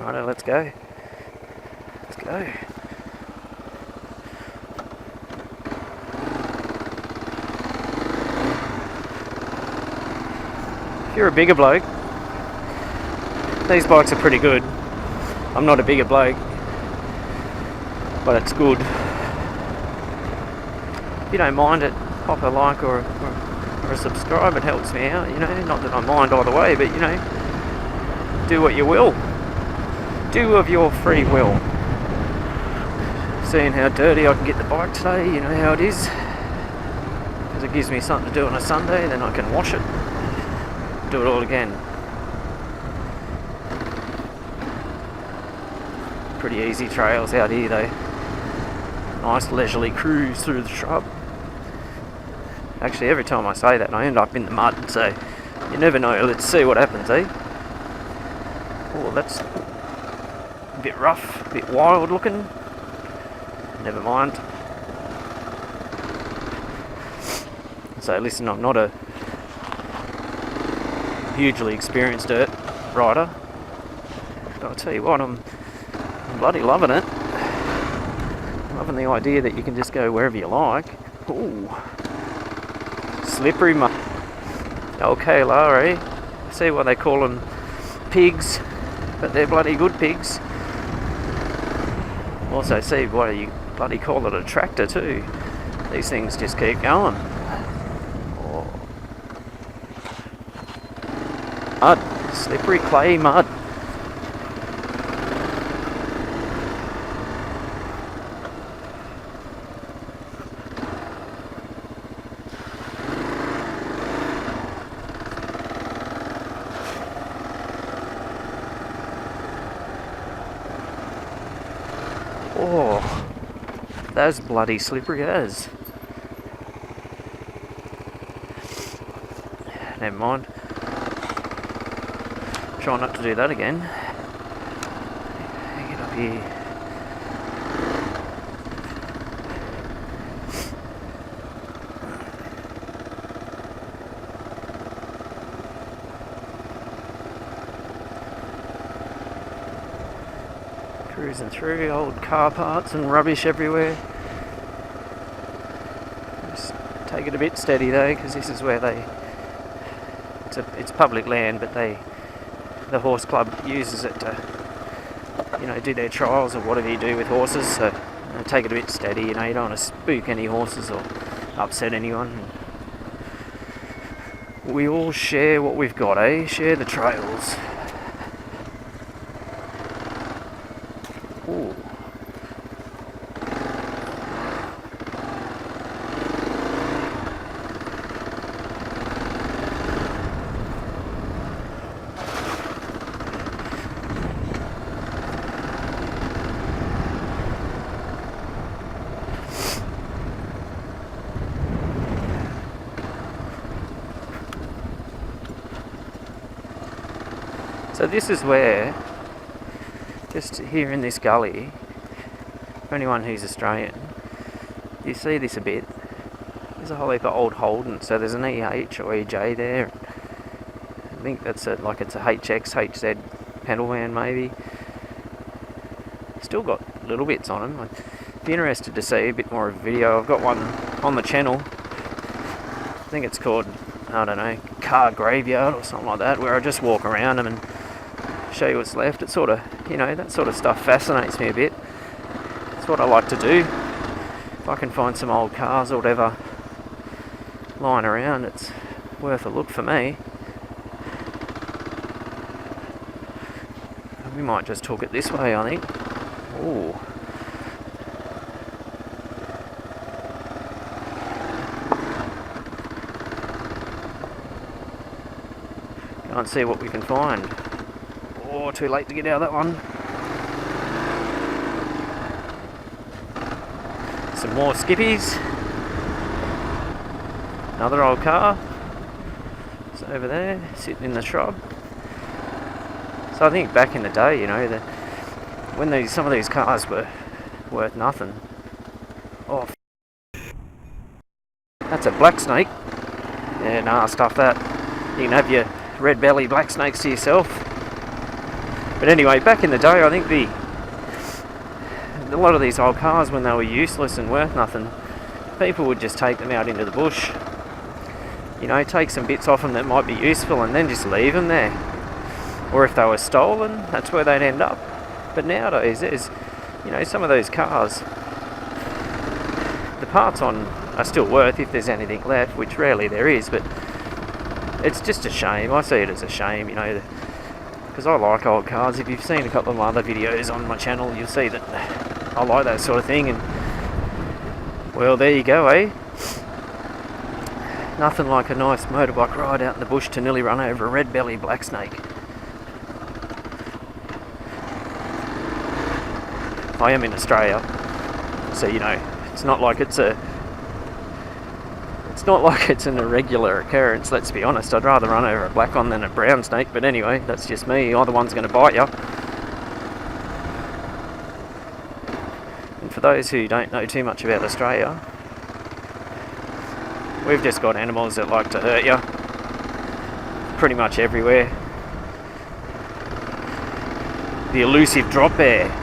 Righto, let's go. Let's go. If you're a bigger bloke, these bikes are pretty good. I'm not a bigger bloke, but it's good. If you don't mind it, pop a like or a subscribe. It helps me out, you know. Not that I mind either way, but you know, do what you will. Do of your free will. Seeing how dirty I can get the bike today, you know how it is. Because it gives me something to do on a Sunday, then I can wash it, do it all again. Pretty easy trails out here though. Nice leisurely cruise through the shrub. Actually, every time I say that I end up in the mud, so you never know. Let's see what happens, eh? Oh, that's a bit rough, a bit wild looking. Never mind. So listen, I'm not a hugely experienced dirt rider, but I'll tell you what, I'm bloody loving it. Loving the idea that you can just go wherever you like. Ooh, slippery mud. Old KLR, eh? See why they call them pigs, but they're bloody good pigs. Also see why you bloody call it a tractor too. These things just keep going. Oh. Mud, slippery clay mud. Oh, that's bloody slippery as. Never mind. Try not to do that again. Get up here. Cruising through, old car parts and rubbish everywhere. Just take it a bit steady though, because this is where it's public land, but the horse club uses it to, you know, do their trials or whatever you do with horses. So take it a bit steady, you know. You don't want to spook any horses or upset anyone. We all share what we've got, eh? Share the trails. Ooh. So this is where, just here in this gully, for anyone who's Australian, you see this a bit. There's a whole heap of old Holden, so there's an EH or EJ there. I think that's like it's a HX, HZ pedal van maybe. Still got little bits on them. I'd be interested to see a bit more of a video. I've got one on the channel. I think it's called, I don't know, Car Graveyard or something like that, where I just walk around them and show you what's left. It's sort of, you know, that sort of stuff fascinates me a bit. It's what I like to do. If I can find some old cars or whatever lying around, it's worth a look for me. We might just hook it this way, I think. Ooh. Go and see what we can find. Oh, too late to get out of that one. Some more skippies. Another old car. It's over there, sitting in the shrub. So I think back in the day, you know, when some of these cars were worth nothing. Oh, that's a black snake. Yeah, nah, stuff that. You can have your red belly black snakes to yourself. But anyway, back in the day, I think a lot of these old cars, when they were useless and worth nothing, people would just take them out into the bush, you know, take some bits off them that might be useful and then just leave them there. Or if they were stolen, that's where they'd end up. But nowadays, there's, you know, some of those cars, the parts on are still worth, if there's anything left, which rarely there is, but it's just a shame. I see it as a shame, you know, because I like old cars. If you've seen a couple of my other videos on my channel, you'll see that I like that sort of thing. And well, there you go, eh? Nothing like a nice motorbike ride out in the bush to nearly run over a red-bellied black snake. I am in Australia, so you know, it's not like it's an irregular occurrence, let's be honest. I'd rather run over a black one than a brown snake, but anyway, that's just me. Either one's going to bite you. And for those who don't know too much about Australia, we've just got animals that like to hurt you pretty much everywhere. The elusive drop bear.